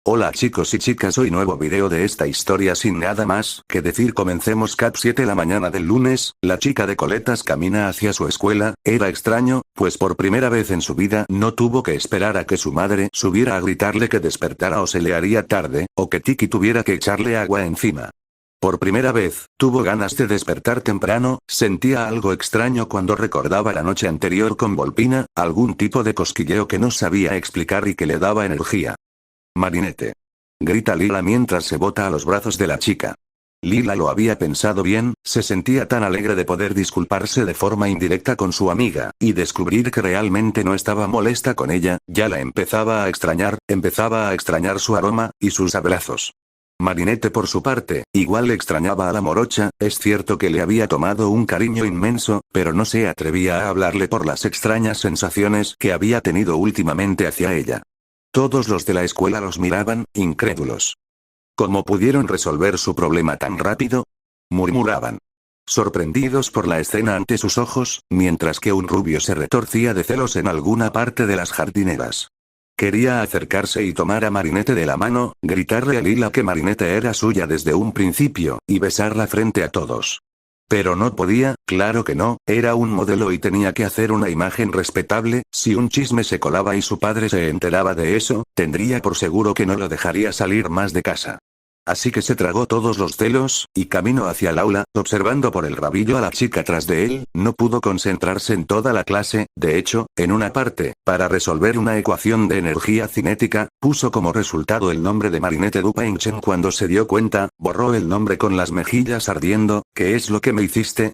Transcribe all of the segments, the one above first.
Hola chicos y chicas, hoy nuevo video de esta historia. Sin nada más que decir, comencemos. Cap 7. La mañana del lunes, la chica de coletas camina hacia su escuela. Era extraño, pues por primera vez en su vida no tuvo que esperar a que su madre subiera a gritarle que despertara o se le haría tarde, o que Tiki tuviera que echarle agua encima. Por primera vez, tuvo ganas de despertar temprano. Sentía algo extraño cuando recordaba la noche anterior con Volpina, algún tipo de cosquilleo que no sabía explicar y que le daba energía. Marinette. Grita Lila mientras se bota a los brazos de la chica. Lila lo había pensado bien, se sentía tan alegre de poder disculparse de forma indirecta con su amiga, y descubrir que realmente no estaba molesta con ella. Ya la empezaba a extrañar su aroma, y sus abrazos. Marinette por su parte, igual extrañaba a la morocha. Es cierto que le había tomado un cariño inmenso, pero no se atrevía a hablarle por las extrañas sensaciones que había tenido últimamente hacia ella. Todos los de la escuela los miraban, incrédulos. ¿Cómo pudieron resolver su problema tan rápido?, murmuraban. Sorprendidos por la escena ante sus ojos, mientras que un rubio se retorcía de celos en alguna parte de las jardineras. Quería acercarse y tomar a Marinette de la mano, gritarle a Lila que Marinette era suya desde un principio, y besarla frente a todos. Pero no podía, claro que no, era un modelo y tenía que hacer una imagen respetable. Si un chisme se colaba y su padre se enteraba de eso, tendría por seguro que no lo dejaría salir más de casa. Así que se tragó todos los celos, y caminó hacia el aula, observando por el rabillo a la chica tras de él. No pudo concentrarse en toda la clase. De hecho, en una parte, para resolver una ecuación de energía cinética, puso como resultado el nombre de Marinette Dupin-Chen. Cuando se dio cuenta, borró el nombre con las mejillas ardiendo. ¿Qué es lo que me hiciste?,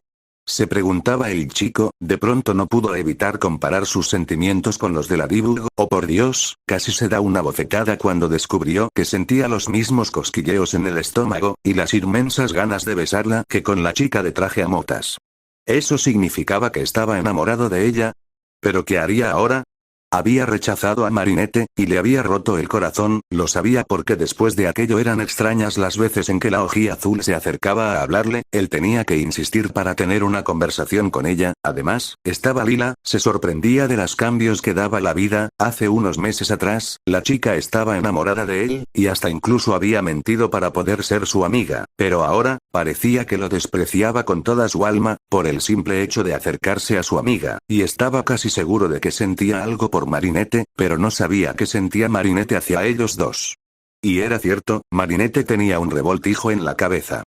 se preguntaba el chico. De pronto no pudo evitar comparar sus sentimientos con los de la Dibugo. Oh por Dios, casi se da una bofetada cuando descubrió que sentía los mismos cosquilleos en el estómago, y las inmensas ganas de besarla que con la chica de traje a motas. ¿Eso significaba que estaba enamorado de ella? ¿Pero qué haría ahora? Había rechazado a Marinette, y le había roto el corazón. Lo sabía porque después de aquello eran extrañas las veces en que la ojía azul se acercaba a hablarle. Él tenía que insistir para tener una conversación con ella. Además, estaba Lila. Se sorprendía de los cambios que daba la vida. Hace unos meses atrás, la chica estaba enamorada de él, y hasta incluso había mentido para poder ser su amiga. Pero ahora, parecía que lo despreciaba con toda su alma, por el simple hecho de acercarse a su amiga, y estaba casi seguro de que sentía algo por Marinette, pero no sabía qué sentía Marinette hacia ellos dos. Y era cierto, Marinette tenía un revoltijo en la cabeza.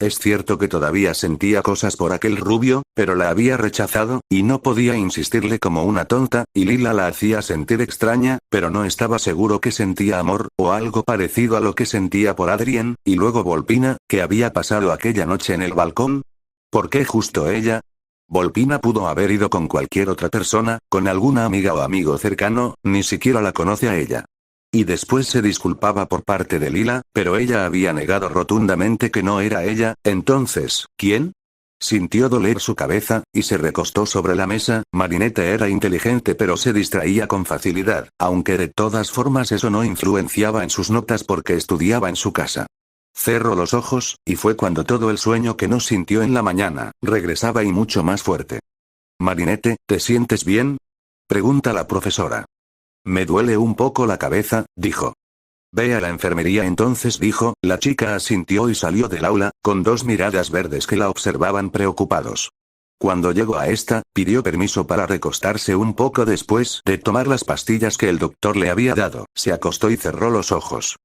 Es cierto que todavía sentía cosas por aquel rubio, pero la había rechazado, y no podía insistirle como una tonta, y Lila la hacía sentir extraña, pero no estaba seguro que sentía amor, o algo parecido a lo que sentía por Adrien. Y luego Volpina, ¿qué había pasado aquella noche en el balcón? ¿Por qué justo ella? Volpina pudo haber ido con cualquier otra persona, con alguna amiga o amigo cercano. Ni siquiera la conoce a ella. Y después se disculpaba por parte de Lila, pero ella había negado rotundamente que no era ella. Entonces, ¿quién? Sintió doler su cabeza, y se recostó sobre la mesa. Marinette era inteligente pero se distraía con facilidad, aunque de todas formas eso no influenciaba en sus notas porque estudiaba en su casa. Cerró los ojos, y fue cuando todo el sueño que no sintió en la mañana, regresaba y mucho más fuerte. Marinette, ¿te sientes bien?, pregunta la profesora. Me duele un poco la cabeza, dijo. Ve a la enfermería entonces, dijo. La chica asintió y salió del aula, con dos miradas verdes que la observaban preocupados. Cuando llegó a esta, pidió permiso para recostarse un poco después de tomar las pastillas que el doctor le había dado. Se acostó y cerró los ojos.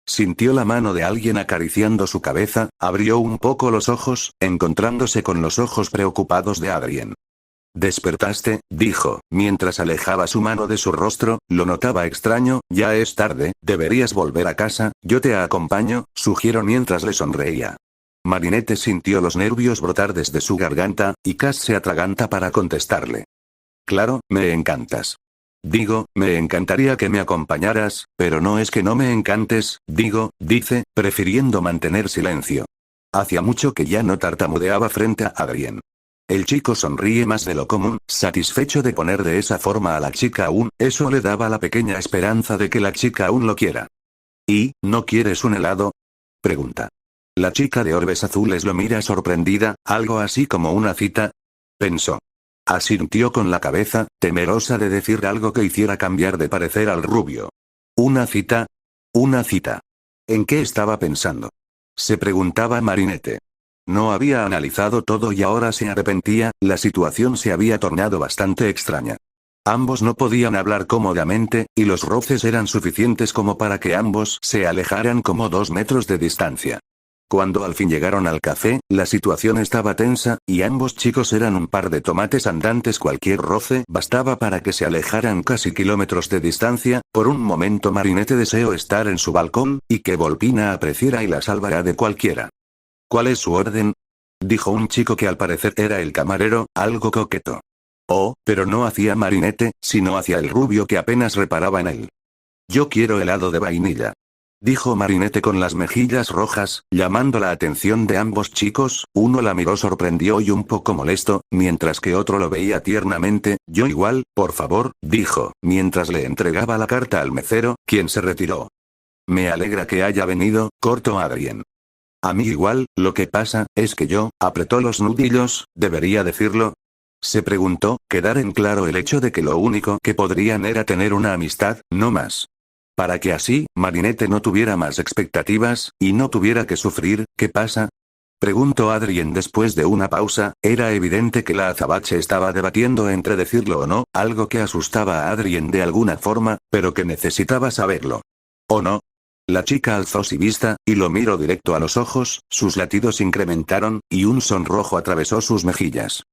Sintió la mano de alguien acariciando su cabeza, abrió un poco los ojos, encontrándose con los ojos preocupados de Adrien. «¿Despertaste?», dijo, mientras alejaba su mano de su rostro. Lo notaba extraño. «Ya es tarde, deberías volver a casa, yo te acompaño», sugirió mientras le sonreía. Marinette sintió los nervios brotar desde su garganta, y casi se atraganta para contestarle. «Claro, me encantas». «Digo, me encantaría que me acompañaras, pero no es que no me encantes, dice, prefiriendo mantener silencio. Hacía mucho que ya no tartamudeaba frente a Adrien. El chico sonríe más de lo común, satisfecho de poner de esa forma a la chica aún. Eso le daba la pequeña esperanza de que la chica aún lo quiera. «¿Y, no quieres un helado?», pregunta. La chica de orbes azules lo mira sorprendida. «¿Algo así como una cita?», pensó. Asintió con la cabeza, temerosa de decir algo que hiciera cambiar de parecer al rubio. «¿Una cita? Una cita. ¿En qué estaba pensando? Se preguntaba Marinette. No había analizado todo y ahora se arrepentía, la situación se había tornado bastante extraña. Ambos no podían hablar cómodamente, y los roces eran suficientes como para que ambos se alejaran como 2 metros de distancia. Cuando al fin llegaron al café, la situación estaba tensa, y ambos chicos eran un par de tomates andantes. Cualquier roce bastaba para que se alejaran casi kilómetros de distancia. Por un momento Marinette deseó estar en su balcón, y que Volpina apreciara y la salvara de cualquiera. ¿Cuál es su orden? Dijo un chico que al parecer era el camarero, algo coqueto. Oh, pero no hacia Marinette, sino hacia el rubio que apenas reparaba en él. Yo quiero helado de vainilla. Dijo Marinette con las mejillas rojas, llamando la atención de ambos chicos. Uno la miró sorprendido y un poco molesto, mientras que otro lo veía tiernamente. Yo igual, por favor, dijo, mientras le entregaba la carta al mesero, quien se retiró. Me alegra que haya venido, cortó Adrien. A mí igual, lo que pasa, es que yo, apretó los nudillos, ¿debería decirlo? Se preguntó, quedar en claro el hecho de que lo único que podrían era tener una amistad, no más. Para que así, Marinette no tuviera más expectativas, y no tuviera que sufrir. ¿Qué pasa? Preguntó Adrien después de una pausa. Era evidente que la azabache estaba debatiendo entre decirlo o no, algo que asustaba a Adrien de alguna forma, pero que necesitaba saberlo. ¿O no? La chica alzó su vista, y lo miró directo a los ojos, sus latidos incrementaron, y un sonrojo atravesó sus mejillas.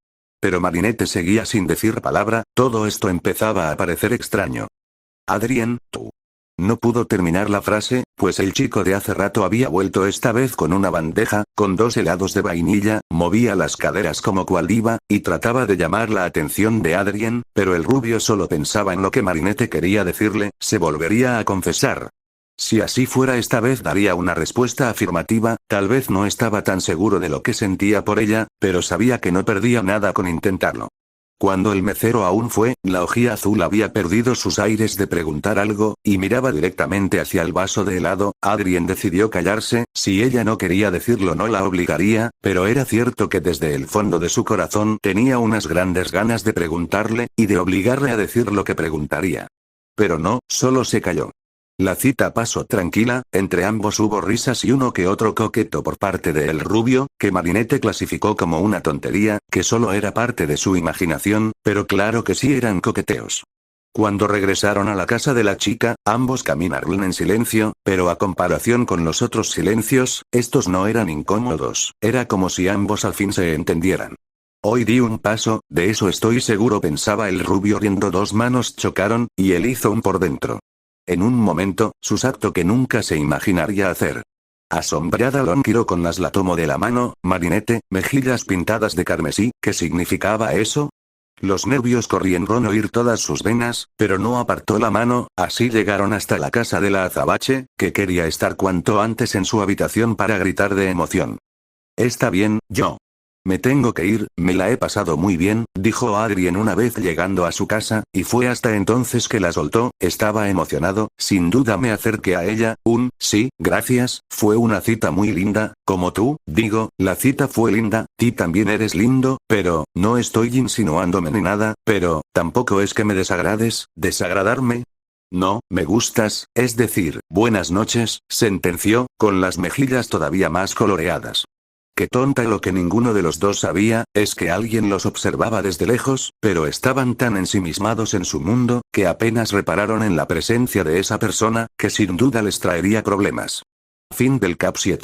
Pero Marinette seguía sin decir palabra. Todo esto empezaba a parecer extraño. Adrien, tú. No pudo terminar la frase, pues el chico de hace rato había vuelto esta vez con una bandeja, con 2 helados de vainilla, movía las caderas como cual diva, y trataba de llamar la atención de Adrien, pero el rubio solo pensaba en lo que Marinette quería decirle. Se volvería a confesar. Si así fuera esta vez daría una respuesta afirmativa. Tal vez no estaba tan seguro de lo que sentía por ella, pero sabía que no perdía nada con intentarlo. Cuando el mesero aún fue, la ojía azul había perdido sus aires de preguntar algo, y miraba directamente hacia el vaso de helado. Adrien decidió callarse. Si ella no quería decirlo no la obligaría, pero era cierto que desde el fondo de su corazón tenía unas grandes ganas de preguntarle, y de obligarle a decir lo que preguntaría. Pero no, solo se calló. La cita pasó tranquila, entre ambos hubo risas y uno que otro coqueto por parte de el rubio, que Marinette clasificó como una tontería, que solo era parte de su imaginación, pero claro que sí eran coqueteos. Cuando regresaron a la casa de la chica, ambos caminaron en silencio, pero a comparación con los otros silencios, estos no eran incómodos, era como si ambos al fin se entendieran. Hoy di un paso, de eso estoy seguro, pensaba el rubio riendo. 2 manos chocaron, y él hizo un por dentro. En un momento, sus acto que nunca se imaginaría hacer. Asombrada Lonquiro con las la tomó de la mano. Marinette, mejillas pintadas de carmesí, ¿qué significaba eso? Los nervios corrieron oír todas sus venas, pero no apartó la mano. Así llegaron hasta la casa de la azabache, que quería estar cuanto antes en su habitación para gritar de emoción. Está bien, yo. Me tengo que ir, me la he pasado muy bien, dijo Adrien una vez llegando a su casa, y fue hasta entonces que la soltó. Estaba emocionado, sin duda me acerqué a ella. Sí, gracias, fue una cita muy linda, como tú, digo, la cita fue linda, ti también eres lindo, pero, no estoy insinuándome ni nada, pero, tampoco es que me desagrades. ¿Desagradarme? No, me gustas, es decir, buenas noches, sentenció, con las mejillas todavía más coloreadas. Qué tonta. Lo que ninguno de los dos sabía, es que alguien los observaba desde lejos, pero estaban tan ensimismados en su mundo, que apenas repararon en la presencia de esa persona, que sin duda les traería problemas. Fin del cap 7.